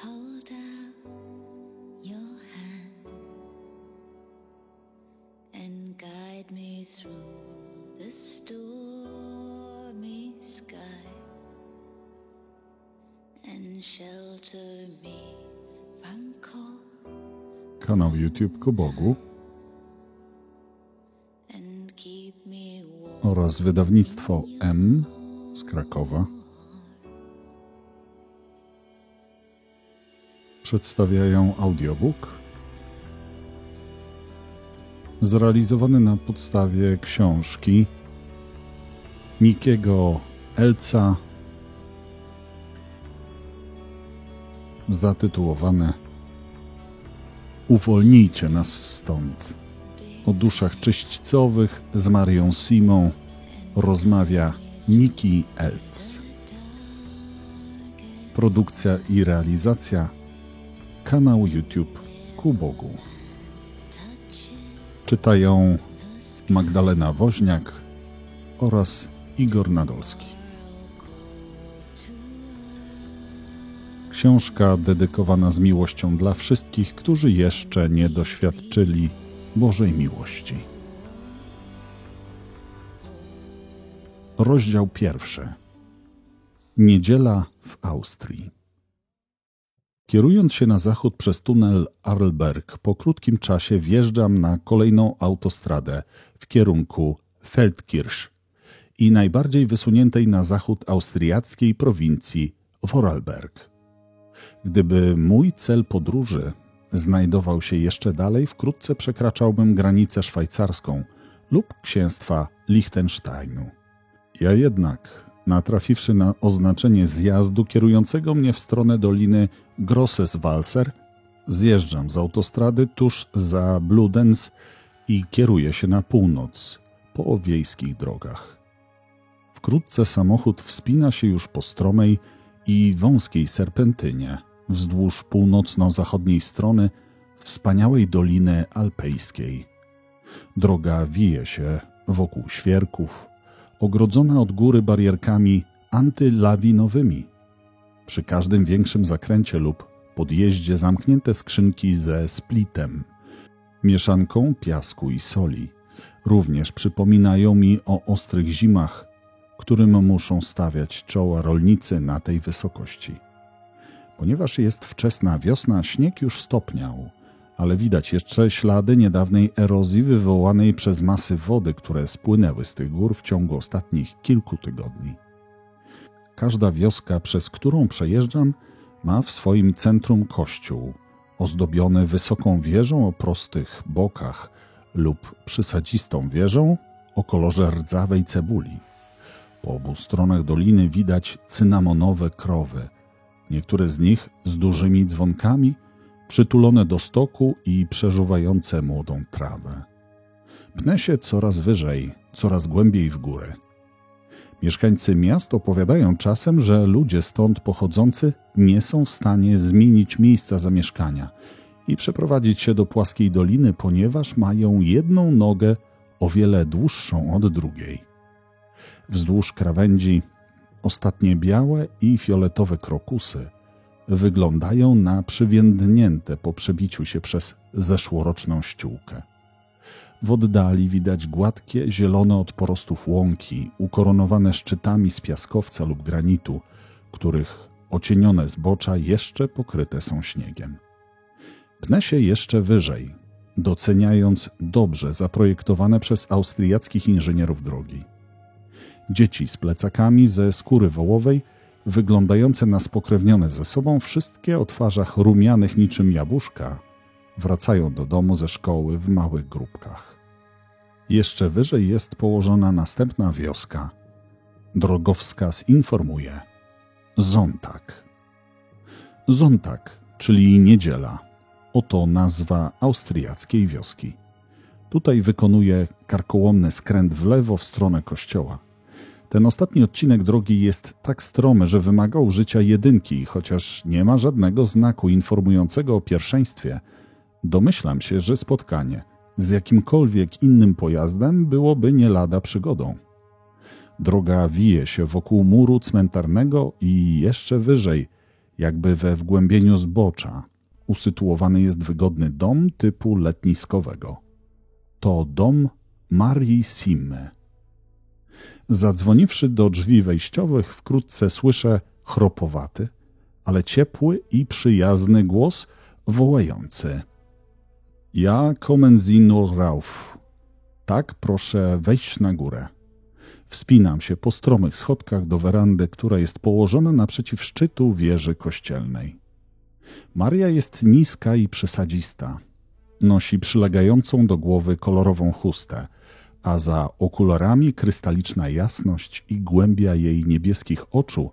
hold out your hand and guide me through the stormy skies and shelter me from cold. Kanał YouTube Ku Bogu And keep me warm. oraz wydawnictwo M z Krakowa przedstawiają audiobook zrealizowany na podstawie książki Nickiego Eltsa zatytułowane Uwolnijcie nas stąd. O duszach czyśćcowych z Marią Simą rozmawia Nicky Eltz. Produkcja i realizacja kanał YouTube Ku Bogu. Czytają Magdalena Woźniak oraz Igor Nadolski. Książka dedykowana z miłością dla wszystkich, którzy jeszcze nie doświadczyli Bożej miłości. Rozdział 1. Niedziela w Austrii. Kierując się na zachód przez tunel Arlberg, po krótkim czasie wjeżdżam na kolejną autostradę w kierunku Feldkirch i najbardziej wysuniętej na zachód austriackiej prowincji Vorarlberg. Gdyby mój cel podróży znajdował się jeszcze dalej, wkrótce przekraczałbym granicę szwajcarską lub księstwa Liechtensteinu. Ja jednak, natrafiwszy na oznaczenie zjazdu kierującego mnie w stronę doliny Grosses Walser, zjeżdżam z autostrady tuż za Bludenz i kieruję się na północ po wiejskich drogach. Wkrótce samochód wspina się już po stromej i wąskiej serpentynie wzdłuż północno-zachodniej strony wspaniałej Doliny Alpejskiej. Droga wije się wokół świerków, ogrodzona od góry barierkami antylawinowymi. Przy każdym większym zakręcie lub podjeździe zamknięte skrzynki ze splitem, mieszanką piasku i soli. Również przypominają mi o ostrych zimach, którym muszą stawiać czoła rolnicy na tej wysokości. Ponieważ jest wczesna wiosna, śnieg już stopniał, ale widać jeszcze ślady niedawnej erozji wywołanej przez masy wody, które spłynęły z tych gór w ciągu ostatnich kilku tygodni. Każda wioska, przez którą przejeżdżam, ma w swoim centrum kościół, ozdobiony wysoką wieżą o prostych bokach lub przysadzistą wieżą o kolorze rdzawej cebuli. Po obu stronach doliny widać cynamonowe krowy, niektóre z nich z dużymi dzwonkami, przytulone do stoku i przeżuwające młodą trawę. Pnę się coraz wyżej, coraz głębiej w góry. Mieszkańcy miast opowiadają czasem, że ludzie stąd pochodzący nie są w stanie zmienić miejsca zamieszkania i przeprowadzić się do płaskiej doliny, ponieważ mają jedną nogę o wiele dłuższą od drugiej. Wzdłuż krawędzi ostatnie białe i fioletowe krokusy wyglądają na przywiędnięte po przebiciu się przez zeszłoroczną ściółkę. W oddali widać gładkie, zielone od porostów łąki, ukoronowane szczytami z piaskowca lub granitu, których ocienione zbocza jeszcze pokryte są śniegiem. Pnę się jeszcze wyżej, doceniając dobrze zaprojektowane przez austriackich inżynierów drogi. Dzieci z plecakami ze skóry wołowej, wyglądające na spokrewnione ze sobą, wszystkie o twarzach rumianych niczym jabłuszka, wracają do domu ze szkoły w małych grupkach. Jeszcze wyżej jest położona następna wioska. Drogowskaz informuje. Sonntag. Sonntag, czyli niedziela. Oto nazwa austriackiej wioski. Tutaj wykonuje karkołomny skręt w lewo w stronę kościoła. Ten ostatni odcinek drogi jest tak stromy, że wymaga użycia jedynki, chociaż nie ma żadnego znaku informującego o pierwszeństwie. Domyślam się, że spotkanie z jakimkolwiek innym pojazdem byłoby nie lada przygodą. Droga wije się wokół muru cmentarnego i jeszcze wyżej jakby we wgłębieniu zbocza, usytuowany jest wygodny dom typu letniskowego. To dom Marii Simme. Zadzwoniwszy do drzwi wejściowych, wkrótce słyszę chropowaty, ale ciepły i przyjazny głos wołający: Ja kommen Sie nur rauf. Tak, proszę wejść na górę. Wspinam się po stromych schodkach do werandy, która jest położona naprzeciw szczytu wieży kościelnej. Maria jest niska i przesadzista. Nosi przylegającą do głowy kolorową chustę, a za okularami krystaliczna jasność i głębia jej niebieskich oczu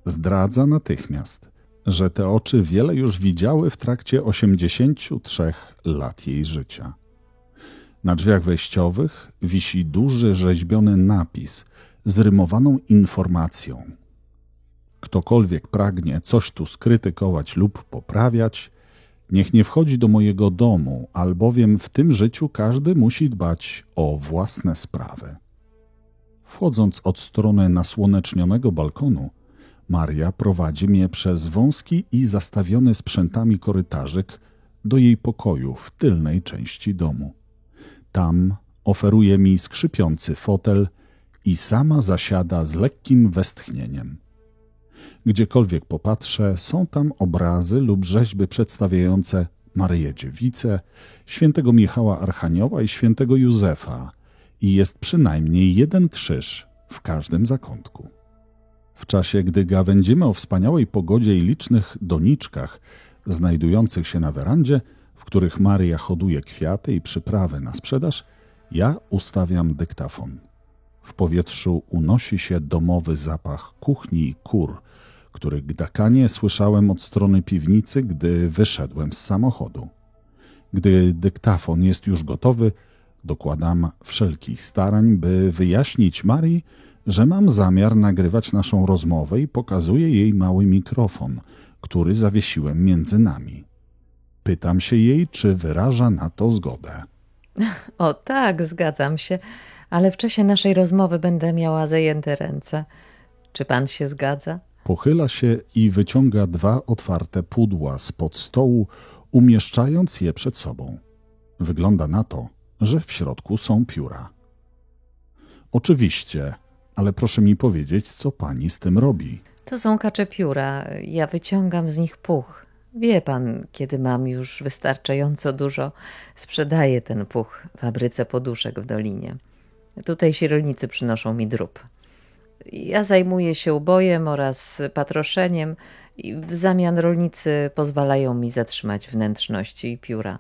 zdradza natychmiast, że te oczy wiele już widziały w trakcie 83 lat jej życia. Na drzwiach wejściowych wisi duży rzeźbiony napis z rymowaną informacją. Ktokolwiek pragnie coś tu skrytykować lub poprawiać, niech nie wchodzi do mojego domu, albowiem w tym życiu każdy musi dbać o własne sprawy. Wchodząc od strony nasłonecznionego balkonu, Maria prowadzi mnie przez wąski i zastawiony sprzętami korytarzyk do jej pokoju w tylnej części domu. Tam oferuje mi skrzypiący fotel i sama zasiada z lekkim westchnieniem. Gdziekolwiek popatrzę, są tam obrazy lub rzeźby przedstawiające Maryję Dziewicę, świętego Michała Archanioła i świętego Józefa i jest przynajmniej jeden krzyż w każdym zakątku. W czasie, gdy gawędzimy o wspaniałej pogodzie i licznych doniczkach znajdujących się na werandzie, w których Maria hoduje kwiaty i przyprawy na sprzedaż, ja ustawiam dyktafon. W powietrzu unosi się domowy zapach kuchni i kur, który gdakanie słyszałem od strony piwnicy, gdy wyszedłem z samochodu. Gdy dyktafon jest już gotowy, dokładam wszelkich starań, by wyjaśnić Marii, że mam zamiar nagrywać naszą rozmowę i pokazuję jej mały mikrofon, który zawiesiłem między nami. Pytam się jej, czy wyraża na to zgodę. O tak, zgadzam się, ale w czasie naszej rozmowy będę miała zajęte ręce. Czy pan się zgadza? Pochyla się i wyciąga 2 otwarte pudła spod stołu, umieszczając je przed sobą. Wygląda na to, że w środku są pióra. Oczywiście, ale proszę mi powiedzieć, co pani z tym robi. To są kacze pióra. Ja wyciągam z nich puch. Wie pan, kiedy mam już wystarczająco dużo, sprzedaję ten puch fabryce poduszek w Dolinie. Tutejsi rolnicy przynoszą mi drób. Ja zajmuję się ubojem oraz patroszeniem i w zamian rolnicy pozwalają mi zatrzymać wnętrzności i pióra.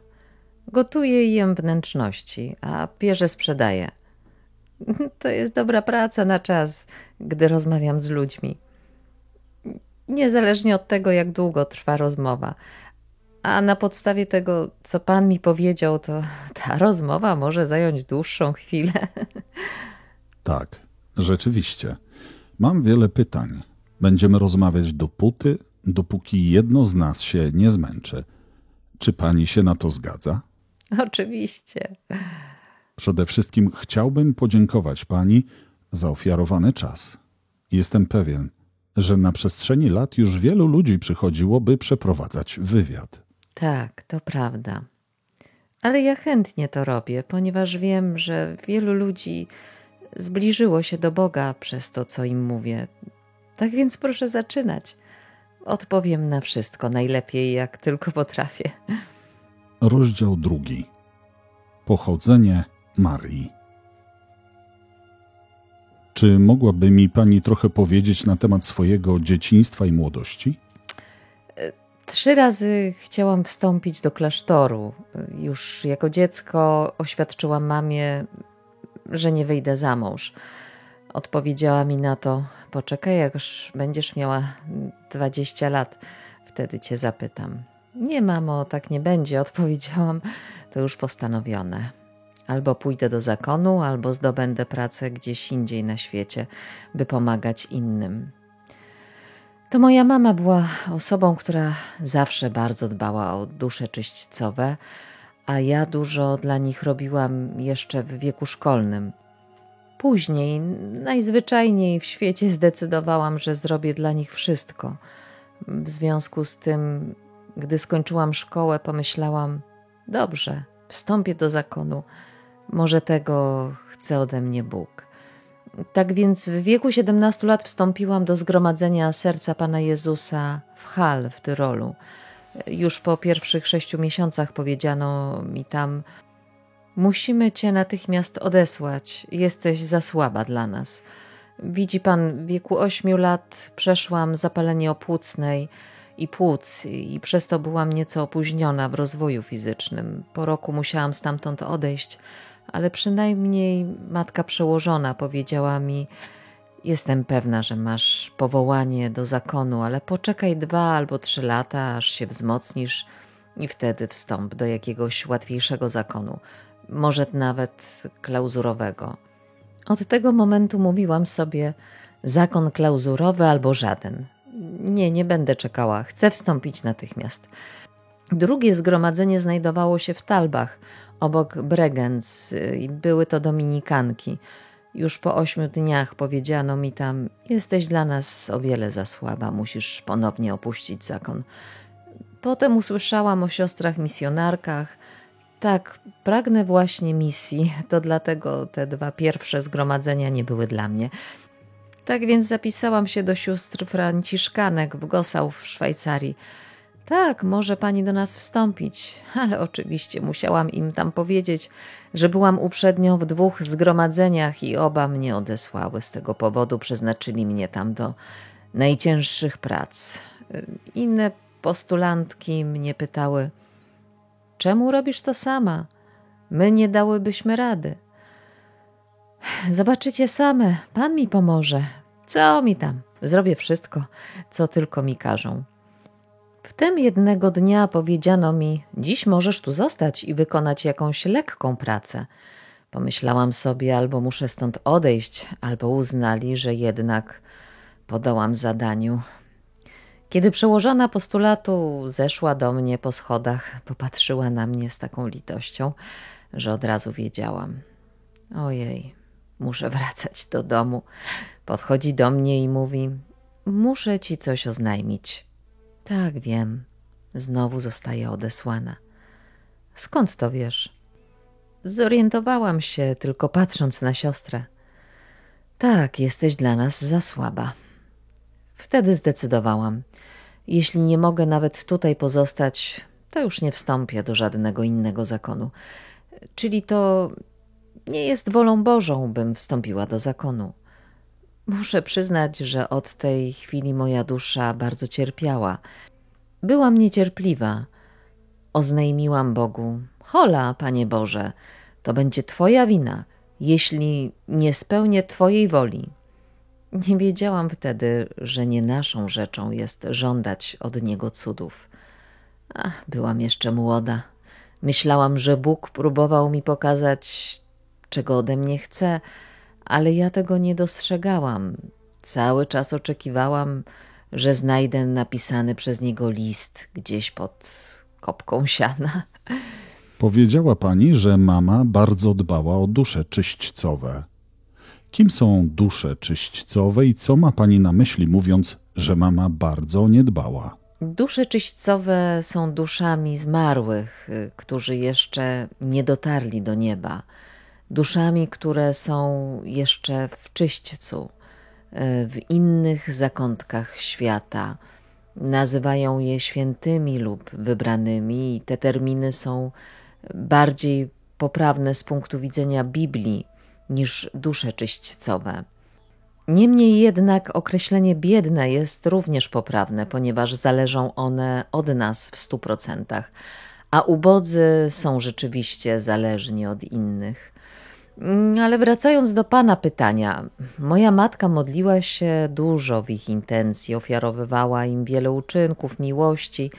Gotuję i jem wnętrzności, a pierze sprzedaję. To jest dobra praca na czas, gdy rozmawiam z ludźmi. Niezależnie od tego, jak długo trwa rozmowa. A na podstawie tego, co pan mi powiedział, to ta rozmowa może zająć dłuższą chwilę. Tak, rzeczywiście. Mam wiele pytań. Będziemy rozmawiać dopóki jedno z nas się nie zmęczy. Czy pani się na to zgadza? Oczywiście. Przede wszystkim chciałbym podziękować pani za ofiarowany czas. Jestem pewien, że na przestrzeni lat już wielu ludzi przychodziło, by przeprowadzać wywiad. Tak, to prawda. Ale ja chętnie to robię, ponieważ wiem, że wielu ludzi zbliżyło się do Boga przez to, co im mówię. Tak więc proszę zaczynać. Odpowiem na wszystko najlepiej, jak tylko potrafię. Rozdział 2. Pochodzenie Marii. Czy mogłaby mi pani trochę powiedzieć na temat swojego dzieciństwa i młodości? 3 razy chciałam wstąpić do klasztoru. Już jako dziecko oświadczyłam mamie, że nie wyjdę za mąż. Odpowiedziała mi na to: poczekaj, jak już będziesz miała 20 lat, wtedy cię zapytam. Nie, mamo, tak nie będzie, odpowiedziałam, to już postanowione. Albo pójdę do zakonu, albo zdobędę pracę gdzieś indziej na świecie, by pomagać innym. To moja mama była osobą, która zawsze bardzo dbała o dusze czyśćcowe, a ja dużo dla nich robiłam jeszcze w wieku szkolnym. Później, najzwyczajniej w świecie zdecydowałam, że zrobię dla nich wszystko. W związku z tym, gdy skończyłam szkołę, pomyślałam, dobrze, wstąpię do zakonu. Może tego chce ode mnie Bóg. Tak więc w wieku 17 lat wstąpiłam do Zgromadzenia Serca Pana Jezusa w Hall w Tyrolu. Już po pierwszych 6 miesiącach powiedziano mi tam: musimy cię natychmiast odesłać, jesteś za słaba dla nas. Widzi pan, w wieku 8 lat przeszłam zapalenie opłucnej i płuc i przez to byłam nieco opóźniona w rozwoju fizycznym. Po roku musiałam stamtąd odejść, ale przynajmniej matka przełożona powiedziała mi: jestem pewna, że masz powołanie do zakonu, ale poczekaj 2 albo 3 lata, aż się wzmocnisz i wtedy wstąp do jakiegoś łatwiejszego zakonu, może nawet klauzurowego. Od tego momentu mówiłam sobie: zakon klauzurowy albo żaden. Nie będę czekała, chcę wstąpić natychmiast. Drugie zgromadzenie znajdowało się w Talbach, obok Bregenz, i były to dominikanki. Już po 8 dniach powiedziano mi tam: jesteś dla nas o wiele za słaba, musisz ponownie opuścić zakon. Potem usłyszałam o siostrach misjonarkach. Tak, pragnę właśnie misji, to dlatego te 2 pierwsze zgromadzenia nie były dla mnie. Tak więc zapisałam się do sióstr franciszkanek w Gossau w Szwajcarii. Tak, może pani do nas wstąpić, ale oczywiście musiałam im tam powiedzieć, że byłam uprzednio w 2 zgromadzeniach i oba mnie odesłały. Z tego powodu przeznaczyli mnie tam do najcięższych prac. Inne postulantki mnie pytały: czemu robisz to sama? My nie dałybyśmy rady. Zobaczycie same, Pan mi pomoże. Co mi tam? Zrobię wszystko, co tylko mi każą. Wtem jednego dnia powiedziano mi: dziś możesz tu zostać i wykonać jakąś lekką pracę. Pomyślałam sobie, albo muszę stąd odejść, albo uznali, że jednak podołam zadaniu. Kiedy przełożona postulatu zeszła do mnie po schodach, popatrzyła na mnie z taką litością, że od razu wiedziałam: ojej, muszę wracać do domu. Podchodzi do mnie i mówi: muszę ci coś oznajmić. Tak, wiem. Znowu zostaję odesłana. Skąd to wiesz? Zorientowałam się, tylko patrząc na siostrę. Tak, jesteś dla nas za słaba. Wtedy zdecydowałam: jeśli nie mogę nawet tutaj pozostać, to już nie wstąpię do żadnego innego zakonu. Czyli to nie jest wolą Bożą, bym wstąpiła do zakonu. Muszę przyznać, że od tej chwili moja dusza bardzo cierpiała. Byłam niecierpliwa. Oznajmiłam Bogu: hola, Panie Boże, to będzie Twoja wina, jeśli nie spełnię Twojej woli. Nie wiedziałam wtedy, że nie naszą rzeczą jest żądać od Niego cudów. Byłam jeszcze młoda. Myślałam, że Bóg próbował mi pokazać, czego ode mnie chce, ale ja tego nie dostrzegałam. Cały czas oczekiwałam, że znajdę napisany przez Niego list gdzieś pod kopką siana. Powiedziała pani, że mama bardzo dbała o dusze czyśćcowe. Kim są dusze czyśćcowe i co ma pani na myśli, mówiąc, że mama bardzo o nie dbała? Dusze czyśćcowe są duszami zmarłych, którzy jeszcze nie dotarli do nieba. Duszami, które są jeszcze w czyśćcu, w innych zakątkach świata. Nazywają je świętymi lub wybranymi i te terminy są bardziej poprawne z punktu widzenia Biblii niż dusze czyśćcowe. Niemniej jednak określenie biedne jest również poprawne, ponieważ zależą one od nas w 100%, a ubodzy są rzeczywiście zależni od innych. Ale wracając do Pana pytania, moja matka modliła się dużo w ich intencji, ofiarowywała im wiele uczynków miłości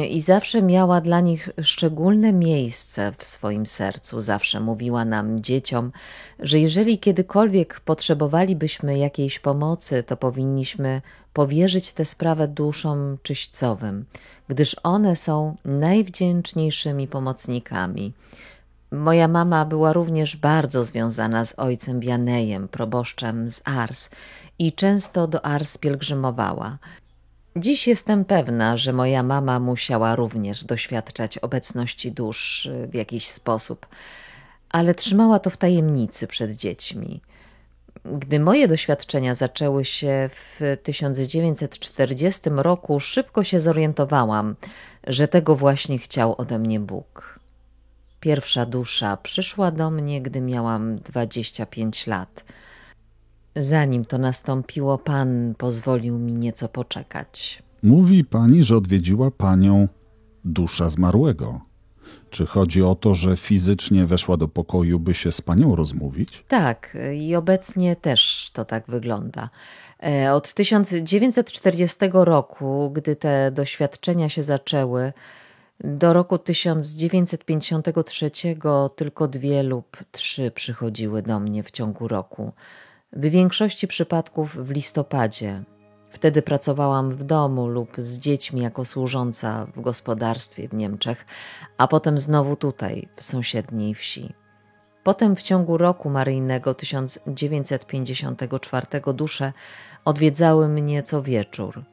i zawsze miała dla nich szczególne miejsce w swoim sercu. Zawsze mówiła nam, dzieciom, że jeżeli kiedykolwiek potrzebowalibyśmy jakiejś pomocy, to powinniśmy powierzyć tę sprawę duszom czyśćcowym, gdyż one są najwdzięczniejszymi pomocnikami. Moja mama była również bardzo związana z ojcem Wianejem, proboszczem z Ars, i często do Ars pielgrzymowała. Dziś jestem pewna, że moja mama musiała również doświadczać obecności dusz w jakiś sposób, ale trzymała to w tajemnicy przed dziećmi. Gdy moje doświadczenia zaczęły się w 1940 roku, szybko się zorientowałam, że tego właśnie chciał ode mnie Bóg. Pierwsza dusza przyszła do mnie, gdy miałam 25 lat. Zanim to nastąpiło, Pan pozwolił mi nieco poczekać. Mówi pani, że odwiedziła panią dusza zmarłego. Czy chodzi o to, że fizycznie weszła do pokoju, by się z panią rozmówić? Tak, i obecnie też to tak wygląda. Od 1940 roku, gdy te doświadczenia się zaczęły, do roku 1953 tylko 2 lub 3 przychodziły do mnie w ciągu roku. W większości przypadków w listopadzie. Wtedy pracowałam w domu lub z dziećmi jako służąca w gospodarstwie w Niemczech, a potem znowu tutaj, w sąsiedniej wsi. Potem w ciągu roku maryjnego 1954 dusze odwiedzały mnie co wieczór.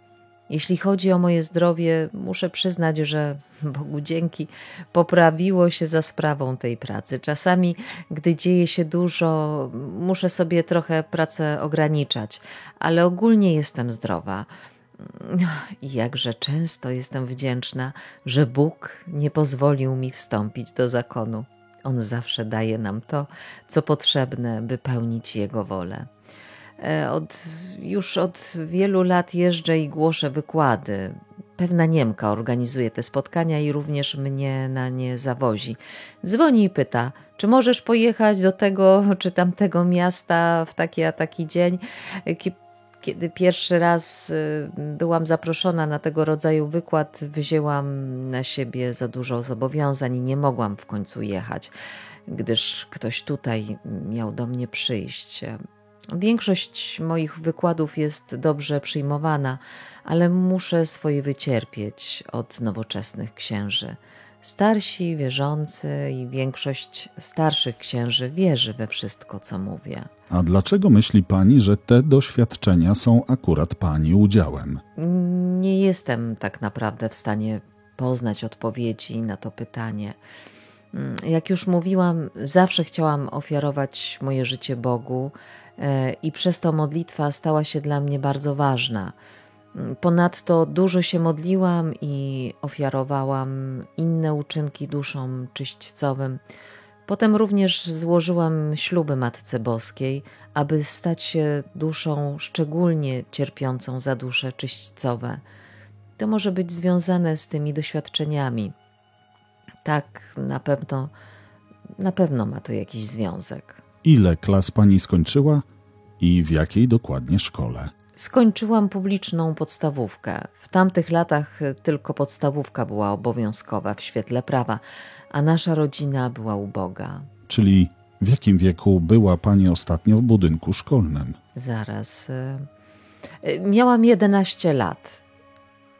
Jeśli chodzi o moje zdrowie, muszę przyznać, że Bogu dzięki poprawiło się za sprawą tej pracy. Czasami, gdy dzieje się dużo, muszę sobie trochę pracę ograniczać, ale ogólnie jestem zdrowa. I jakże często jestem wdzięczna, że Bóg nie pozwolił mi wstąpić do zakonu. On zawsze daje nam to, co potrzebne, by pełnić Jego wolę. Już od wielu lat jeżdżę i głoszę wykłady. Pewna Niemka organizuje te spotkania i również mnie na nie zawozi. Dzwoni i pyta, czy możesz pojechać do tego czy tamtego miasta w taki a taki dzień. Kiedy pierwszy raz byłam zaproszona na tego rodzaju wykład, wzięłam na siebie za dużo zobowiązań i nie mogłam w końcu jechać, gdyż ktoś tutaj miał do mnie przyjść. Większość moich wykładów jest dobrze przyjmowana, ale muszę swoje wycierpieć od nowoczesnych księży. Starsi, wierzący i większość starszych księży wierzy we wszystko, co mówię. A dlaczego myśli pani, że te doświadczenia są akurat pani udziałem? Nie jestem tak naprawdę w stanie poznać odpowiedzi na to pytanie. Jak już mówiłam, zawsze chciałam ofiarować moje życie Bogu i przez to modlitwa stała się dla mnie bardzo ważna. Ponadto dużo się modliłam i ofiarowałam inne uczynki duszom czyśćcowym. Potem również złożyłam śluby Matce Boskiej, aby stać się duszą szczególnie cierpiącą za dusze czyśćcowe. To może być związane z tymi doświadczeniami. Tak, na pewno ma to jakiś związek. Ile klas pani skończyła i w jakiej dokładnie szkole? Skończyłam publiczną podstawówkę. W tamtych latach tylko podstawówka była obowiązkowa w świetle prawa, a nasza rodzina była uboga. Czyli w jakim wieku była pani ostatnio w budynku szkolnym? Zaraz. Miałam 11 lat.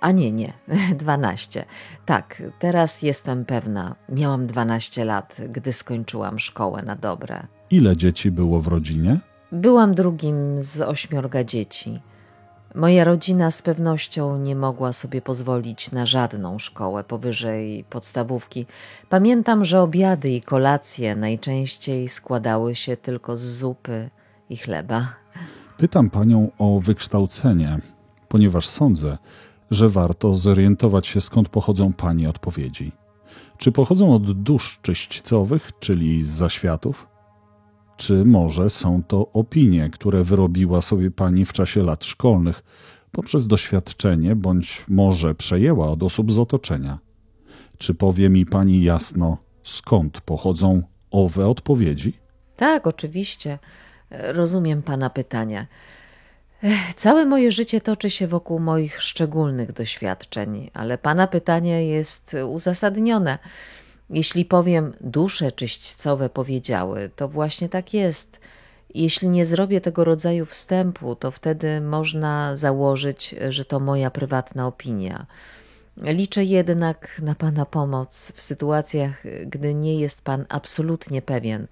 A nie, 12. Tak, teraz jestem pewna. Miałam 12 lat, gdy skończyłam szkołę na dobre. Ile dzieci było w rodzinie? Byłam drugim z 8 dzieci. Moja rodzina z pewnością nie mogła sobie pozwolić na żadną szkołę powyżej podstawówki. Pamiętam, że obiady i kolacje najczęściej składały się tylko z zupy i chleba. Pytam panią o wykształcenie, ponieważ sądzę, że warto zorientować się, skąd pochodzą pani odpowiedzi. Czy pochodzą od dusz czyśćcowych, czyli z zaświatów? Czy może są to opinie, które wyrobiła sobie pani w czasie lat szkolnych poprzez doświadczenie, bądź może przejęła od osób z otoczenia? Czy powie mi pani jasno, skąd pochodzą owe odpowiedzi? Tak, oczywiście. Rozumiem pana pytanie. Całe moje życie toczy się wokół moich szczególnych doświadczeń, ale pana pytanie jest uzasadnione. Jeśli powiem, dusze czyśćcowe powiedziały, to właśnie tak jest. Jeśli nie zrobię tego rodzaju wstępu, to wtedy można założyć, że to moja prywatna opinia. Liczę jednak na pana pomoc w sytuacjach, gdy nie jest pan absolutnie pewien,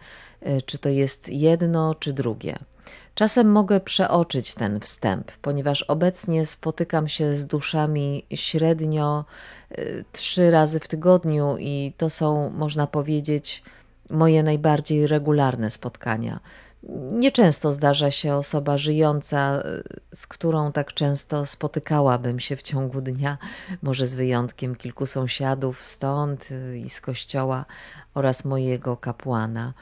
czy to jest jedno, czy drugie. Czasem mogę przeoczyć ten wstęp, ponieważ obecnie spotykam się z duszami średnio 3 razy w tygodniu i to są, można powiedzieć, moje najbardziej regularne spotkania. Nieczęsto zdarza się osoba żyjąca, z którą tak często spotykałabym się w ciągu dnia, może z wyjątkiem kilku sąsiadów stąd i z kościoła oraz mojego kapłana.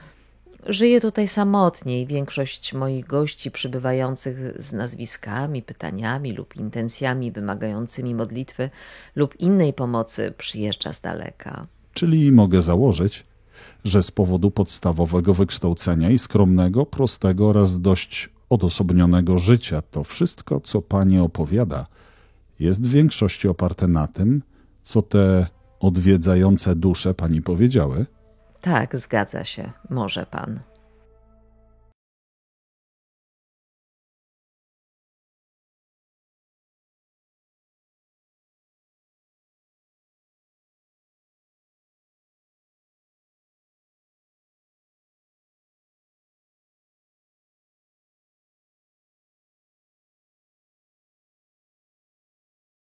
Żyję tutaj samotnie i większość moich gości przybywających z nazwiskami, pytaniami lub intencjami wymagającymi modlitwy lub innej pomocy przyjeżdża z daleka. Czyli mogę założyć, że z powodu podstawowego wykształcenia i skromnego, prostego oraz dość odosobnionego życia to wszystko, co pani opowiada, jest w większości oparte na tym, co te odwiedzające dusze pani powiedziały? Tak, zgadza się, może pan.